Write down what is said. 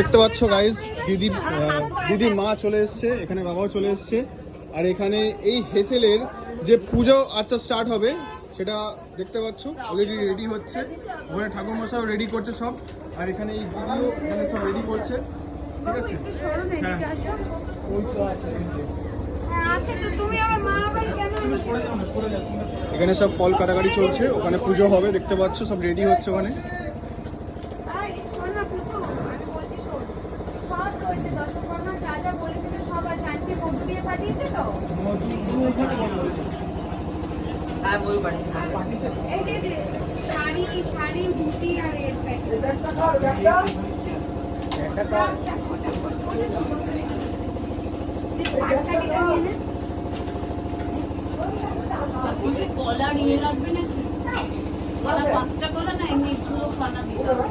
দেখতে পাচ্ছ গাইস, দিদির মা চলে এসছে, এখানে বাবাও চলে এসছে। আর এখানে এই হেসেলের যে পুজো আর্চা স্টার্ট হবে সেটা দেখতে পাচ্ছ, অলরেডি রেডি হচ্ছে। ওখানে ঠাকুর মশাইও রেডি করছে সব, আর এখানে এই দিদিও এখানে সব রেডি করছে। ঠিক আছে, হ্যাঁ এখানে সব ফল কাটাকাটি চলছে, ওখানে পুজো হবে দেখতে পাচ্ছ, সব রেডি হচ্ছে ওখানে। কলা নিয়ে লাগবে নাকি? কলা 5টা কলা না এমনি পুরো পানা দিতে হবে।